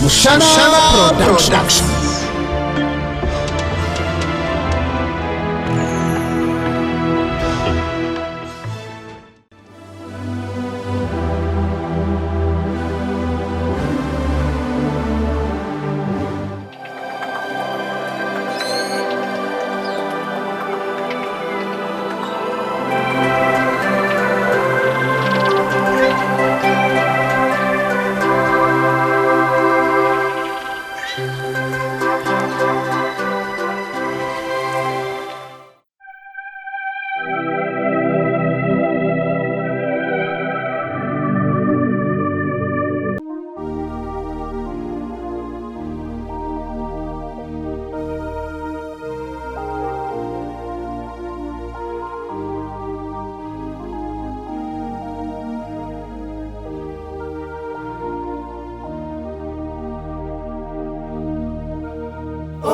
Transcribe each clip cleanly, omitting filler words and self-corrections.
Mushana Production.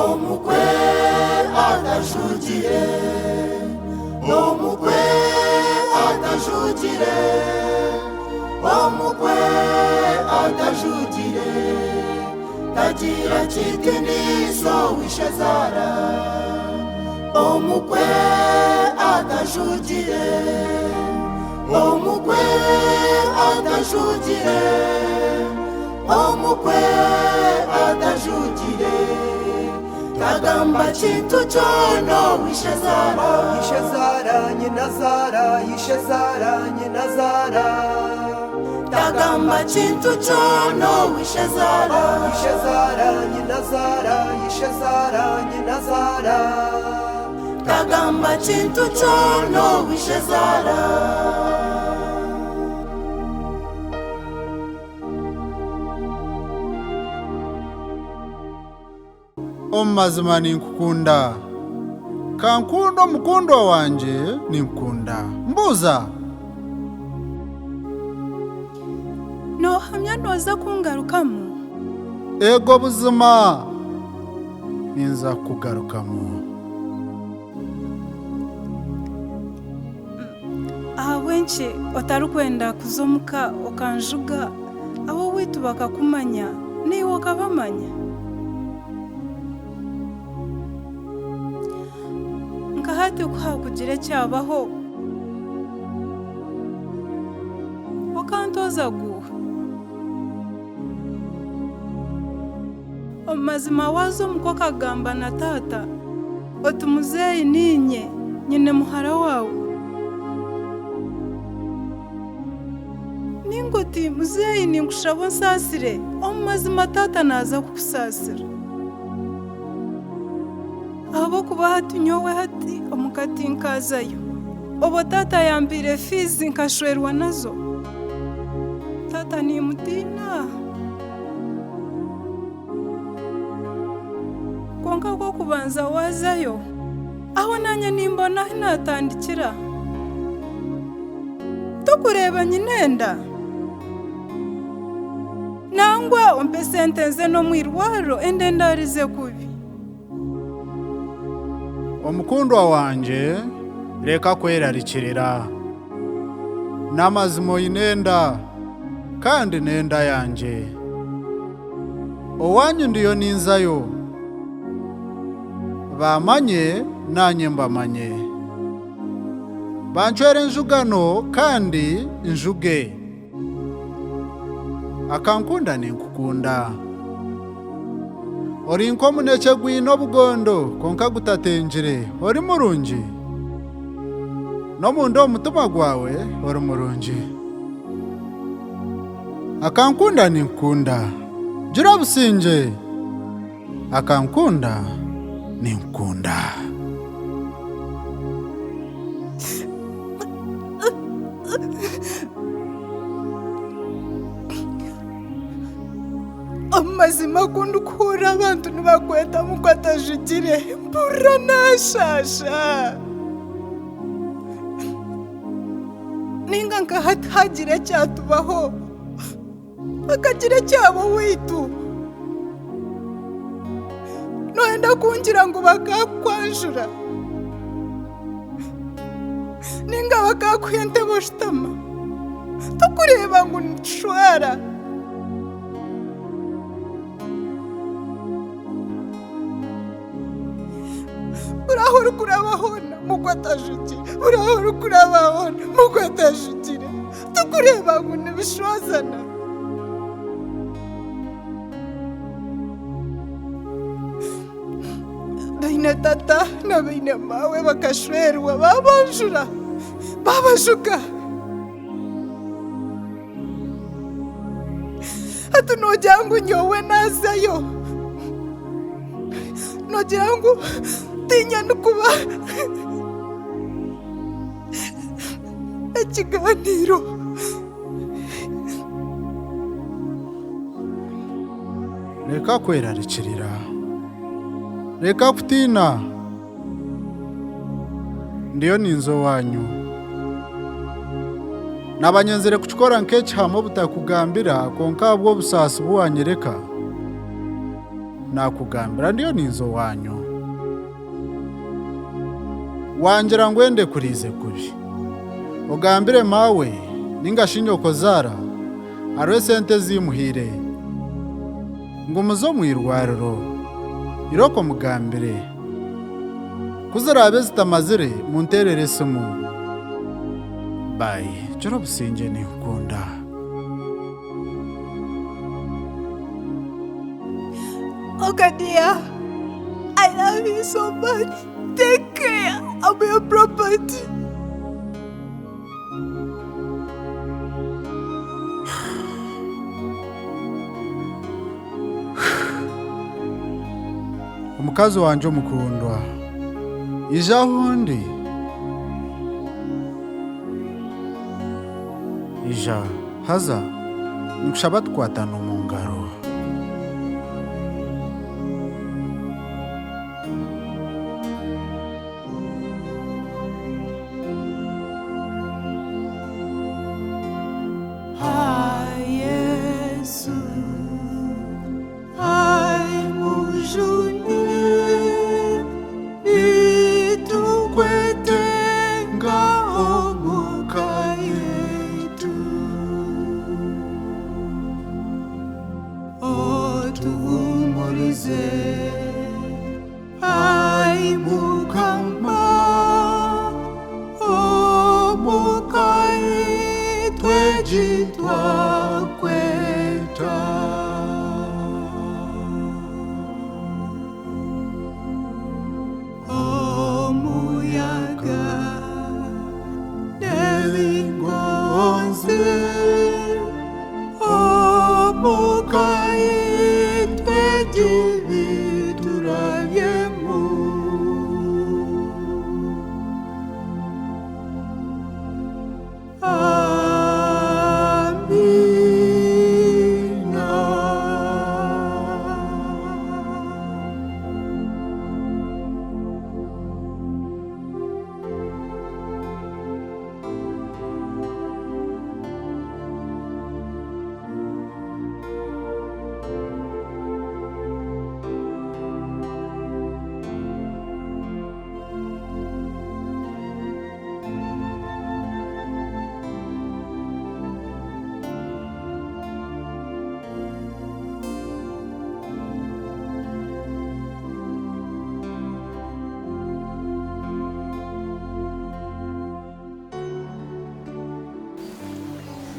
Omukwe atajugire, omukwe atajugire, omukwe atajugire, tagira kitiniso wishazara. Omukwe atajugire, omukwe atajugire, omukwe atajugire. Kagamba chintu chono wishazara, Yishazara nyinazara, Yishazara nyinazara. Kagamba chintu chono wishazara, Yishazara nyinazara, Yishazara nyinazara. Kagamba chintu chono wishazara. Omazima ninkukunda, kankunda omukundwa wanje ninkukunda. Mbuza nohamya noza kungarukamu. ego buzima ninza kugarukamu. Ahabwenki otarikwenda kuzomuka okanjuga abo witu bakakumanya niwe okabamanya. Nkahati kuhakugire kyabaho okantoza guha omazima wazo muko kagamba na tata oti muzeyi ninye nyine muhara wawe ningoti muzeyi ninkushaba onsasire omazima tata naza kukusasira abo kuba hati nyowe hati omukati nkazayo obo tata yambire fizi nkashwerwa nazo tata nimutina konka ko kubanza wazayo aho nanye nimbona hinatandikira tukureba nyinenda nangwa ompe sente nze no mwirwaro ende ndarize kubi. Omukundwa wanje leka kwerarikirira, n'amazima oyinenda kandi nenda yanje. Owanyu ndiyo ninzayo, bamanye nanye mbamanye, banchwere njugano kandi njuge. Akankunda ninkukunda, ori nkomuneke gwine obugondo konka gutatenjire ori murungi, no munda omutima gwawe ori murungi. Akankunda ninkukunda, gira businge. Akankunda ninkukunda. Amazima kundukura abantu nibakweta muko atajugire mpura nashasha ninga nkahagire cyatubaho akagira cyabo witu noenda kungira ngo bakakwanjura ninga bakakwente boshitama tukureba ngo nshwara mukwatashukire urahora kurababona mukwatashukire tukureba ngo nibishozana baina tata na baina mawe bakashwerwa babanjura babashuka ati nogira ngo nyowe nazayo nogira ngo tinya nukuba ikiganiro reka kwerarikirira reka kutina ndiyo ninzo wanyu nabanyenzere kuchikora nkechi hamo butakugambira konka bwo busasi buwanyereka nakugambira ndiyo ninzo wanyu wangira ngwende kurize kubi ugambire mawe ningashinyoko zara arwe sente zimuhire ngo muzo mwirwariro iroko mugambire kuzarabe zitamazire munterere simu bye joro businge ni ukunda Ogadia, I love you so much. Take care of your property. umukazi wanje mukundwa ija hundi ija haza nikushaba tukwatana mu ngaro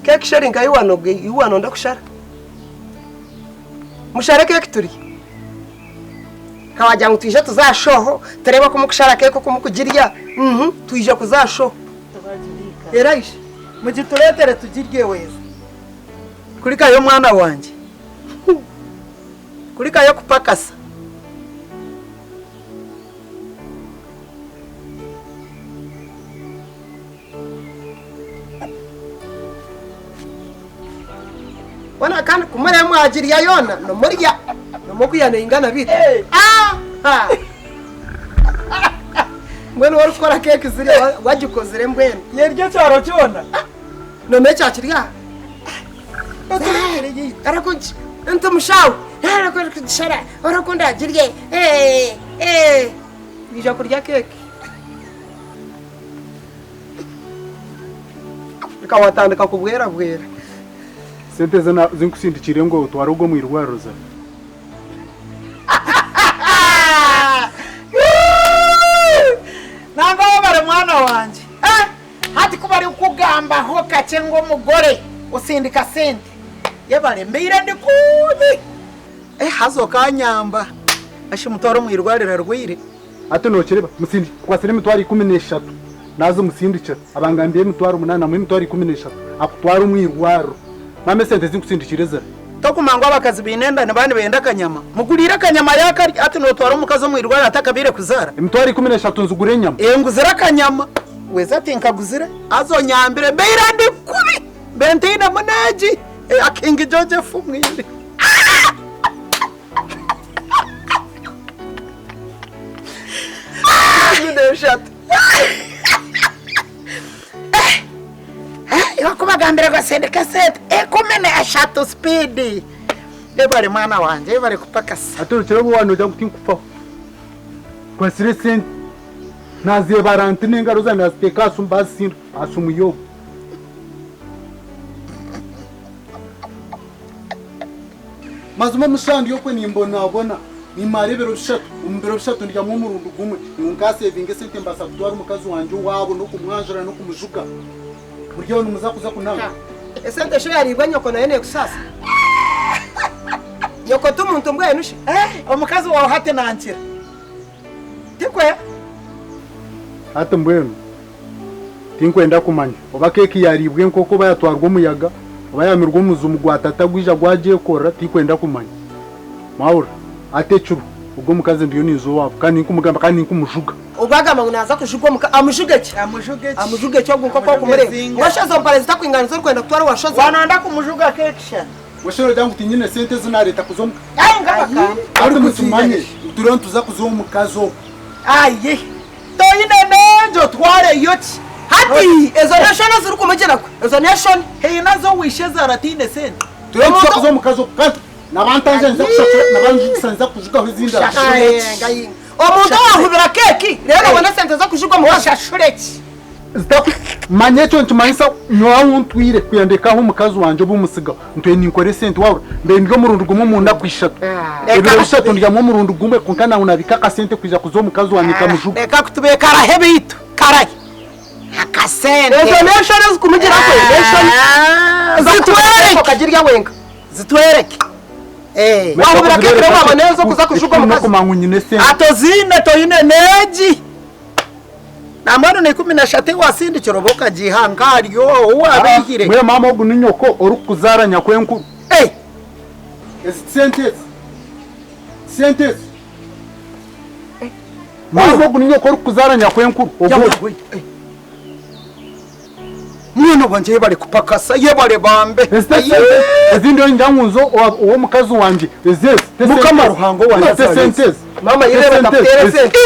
Kek sharinga iwano ndakushara. Mushare kek turi. Kawaja ngo tuje tuzashoho tureba ko mukushara kek ko mukugirya. Tuje kuzashoho. Eraisha. Mugituretere tugirye weza. Kuri kayo mwana wanje. Kuri kayo kupakasa. Wana kandi kumara mwagiriya yona no murya no mukuyana ingana bite mbwene wari ukora keke ziri wagikozere mbwene Yeryo cyaro cyona. no mecha kirya arakunji ento mushawo arakunjishara arakunda girye bija kurya keke ikawatandika kubwera bwera sente zana zinkusindikire ngo twari ubwo mwirwaruza Nanga bara ngambaho kake ng'omugore osindika sente yebale mbeire ndikubi hazo kanyamba ashe mutwaro mwirwarira rwire ate nokireba musindi kwasire mitwari 13 nazo musindikira abangambiye mitwaro 8 mu mitwari 13 akutwara umwirwaro mame sente zinkusindikireza tokumangwa abakazi binenda nabandi benda kanyama mugurira kanyama yakari ate notwara umukazi mwirwarira atakabire kuzara mitwari 13 nzugure nyama nguzira kanyama weza tinkaguzira azo nyambire mbeire ndikubi bentina munaji akingi Joseph mwindi wakubagambira gwasendeka sente 13 speed ebale mwana wanje ebale kupakasa ate nokireba wano ujya kutinkufaho kwasire sente naziye barantine engaro zanjye naziteka asumbasinda asumuyobo mazuma mushandi yokwe nimbonabona nimarebero bishatu umbero bishatu ndya mu murundo gumwe nungasevinge sente mbasa kutwara umukazi wanje wabo no kumwanjura no kumujuka buryo numuzakuza kunanga esente sho yaribwa nyoko nayo ne kusasa nyoko tumuntu mbwe nushe omukazi wawe hate nankira tikwe ate mbwenu tinkwenda kumanya oba keki yaribwe nkoko bayatwarwa umuyaga oba yamirwa umuzumu gwatata gwija gwagiye kora tikwenda kumanya maura ate churu ubwo mukazi ndiyo nizo wabo kandi nkumugamba kandi nkumujuga ubagamba unaza kushugwa muka amujugeke amujugeke ogwo nkoko kumure washazo mpale zitakwinganiza kwenda kutwara washazo wananda kumujuga kekisha washoro jangu tinyine sente zinareta kuzomu ngabaka ari mutumanye turon tuza kuzomu mukazo ayi toyine nejo tware yoti hati ezo nashona ziri kumugera ko ezo nashona nazo wishe zaratine sente turon tuza kuzomu mukazo kandi nabantanje nza kushakira nabanje sanza kujuga hizinda ngayi omuntu ahubira keki rero wana sente za kujuga mu washashureki zitaku manyecho ntumanyisa nyawo ntwire kuyandekaho umukazi wanje bumusiga ntwe ninkore sente wawe mbe ndyo murundu gumwe munda kwishatu ebiro bishatu ndya mu murundu gumwe kunkana unabika ka sente kuja kuzo mukazi wanje kamujuga reka kutubeka rahebe itu karaye akasente ezo nashona zikumugera ko zitwereke kagirya wenga zitwereke wahubira keki rero wabone zo kuza kujuga mu kazi kumangunyine sente atozine toyine neji namano ne 13 wasindi kiroboka gihangaryo wabihire mwe mama ogu ninyoko orukuzara nyakwenkuru sente mama ogu ninyoko orukuzara nyakwenkuru ogo mwana wanje bari kupakasa yebare bambe ezindi njyanguzo uwo mukazi wanje ezese mukama ruhango wanje sente mama yireba ndakutere sente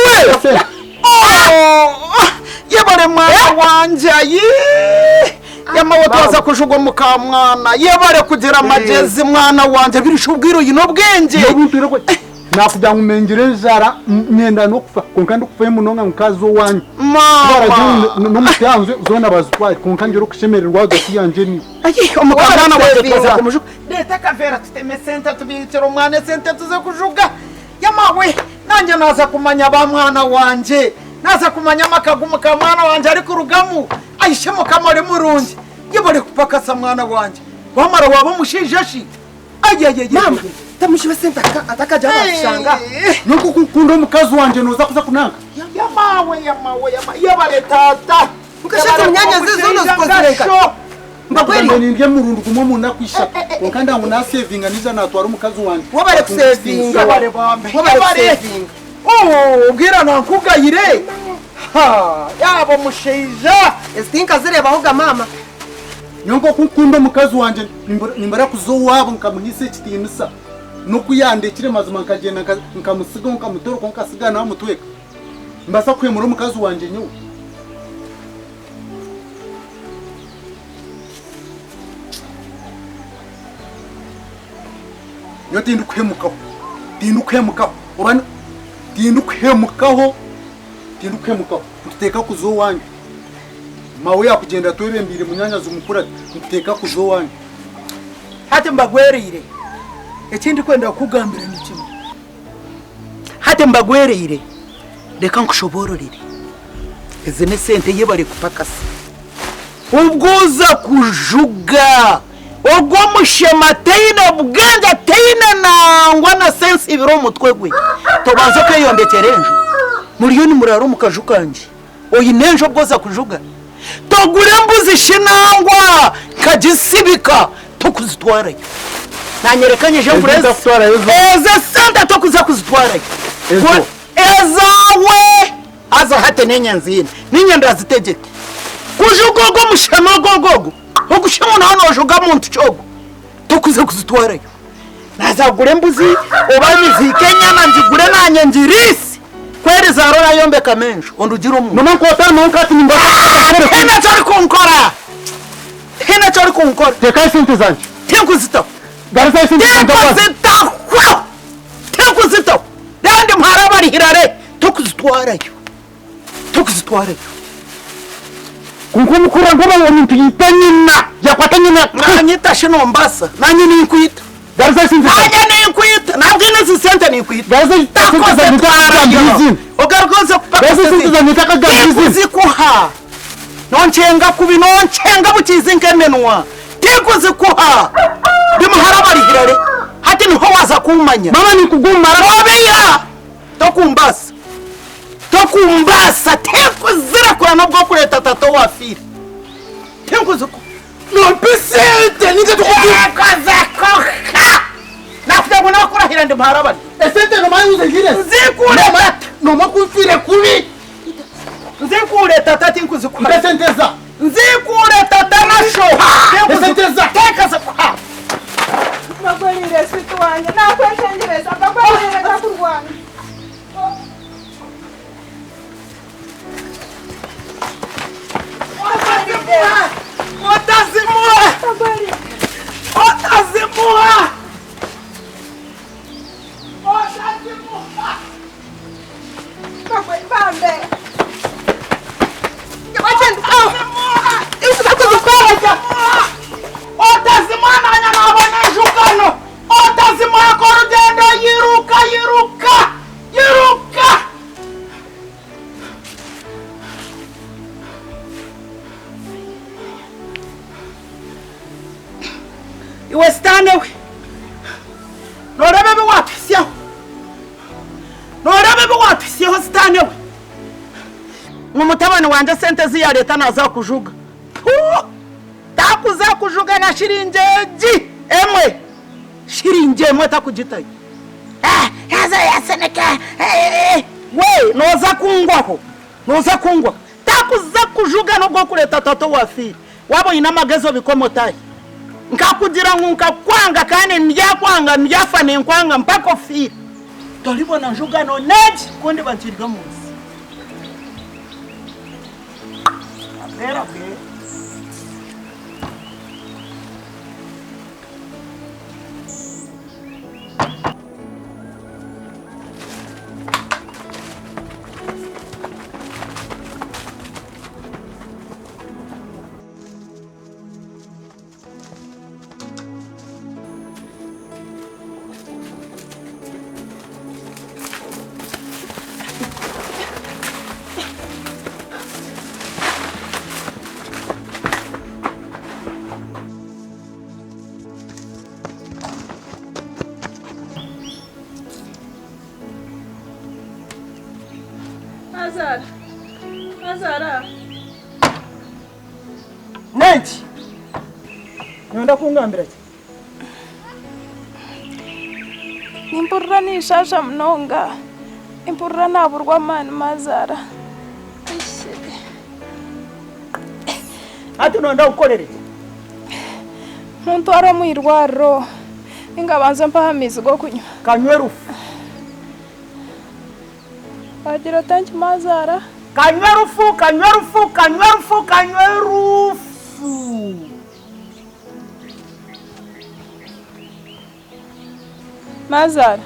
yebare mwana wanje yamawo twaza kujuga muka mwana yebare kugira amagezi mwana wanje birisha ubwiro yino bwenge nakugira ngo umengere njara myenda no kufa konka ndikufaye munonga mukazi wanje n'umutyanze zona bazitwaye konka ngero kushemererwa gati yanje ni umukana wanje twaza kumujuga leta kavera tuteme sente tubitira umwana sente tuze kujuga yamawe nanjye naza kumanya ba mwana wanje naza kumanya makagumu ka mwana wanje ari kurugamu ayishe mukamore murungi yebare kupakasa mwana wanje wamara waba mushijeshi mama tamushibe sente atakaja bashanga nuko kukunda umukazi wanje noza kuza kunanga yamawe yebare tata ukashaka myanya zizono zikozereka mbakweli ndye murundu kumwe muna kwisha okanda nguna savinga niza natwara umukazi wanje wabare kusavinga wabare bambe wabare ubwira nankugayire yabo musheija estinka zireba hoga mama nyongo kukunda umukazi wanje nimbara kuzo wabo nkamuhise kitimisa no kuyandekire mazuma nkagenda nkamusiga nkamutoro nkasiga na mutweka mbasa kwemura umukazi wanje nyu yo tindukemukaho urani tindukemukaho tuteka kuzo wanyu mawe yakugenda twebembire munyanya zumukura tuteka kuzo wanyu hati mbagwerire ekindi kwenda kugambira nikimo hati mbagwerire reka nkushobororire izi ne sente yebare kupakasa ubwuza kujuga ogwo mushema teine bwenge teine nangwa na sense ibiro umutwe gwe tobanza kwiyondekera enjo muri muraro mukaje kanje oyi nenjo bwoza kujuga togure mbuzi shinangwa kagisibika tokuzitwarayo nanyerekanye je mbureza eze santa tokuza kuzitwarayo ezawe aza hate nenyanzine ninyanda zitegeke kujugogo mushema gogogo okushema nano ojuga muntu chogo tokuza kuzitwarayo nazagure mbuzi obamizike nyama njigure nanye njirisi kweli zarora yombe kamenjo ondugira umuntu noma nkota nunkati nimba hena cyari kunkora teka sente zanje tenkuzita garza sente zanje tenkuzita ndandi mpara bari hirare tokuzitwarayo kunkumukura ngoba umuntu yitanyina yakwatanyina nanyita shino mbasa nanye nikwita garza sente nanye nikwita nabwine zisente nikwita garza sente zanje takagambizini ogargoze kupaka garza sente zanje takagambizini zikuha nonchenga kubi nonchenga bukizinke menwa tikuzikuha bimuhara bari hirare hati niho waza kumanya mama nikugumara robeya tokumbasa tekuzira kwa nabwo kureta tato wafire tenkuzuko no pisente nige tukuzako nakuja bona kurahira ndi muhara bari esente no mayuze gire zikure no makufire kubi nzikure tata tinkuzikuha esenteza nzikure tata nasho esenteza tekaza kwa bagorire situ wanjye nakwesengereza bagorire ndakurwanya iwe stanewe norebe wapisyeho stanewe nk'umutabani wanje sente ziya leta naza kujuga takuza kujuga na shiringeji emwe shiringemwe takugitayo yaza yaseneke we noza kungwa takuza kujuga no gwo kureta tato wafire wabo ina magezo bikomotaye nkakugira nkunka kwanga kandi ndyakwanga ndyafane nkwanga mpaka ofire tolibona njuga no neji kundi banchirga munsi abera bwe Azara neji nyonda kungambira ki impurra nishasha mnonga impurra naburwa mani mazara ati nonda ukorere muntu ara muirwarro ingabanza mpahamizi go kunywa kanywe rufu agira tanki mazara kanywe rufu mazara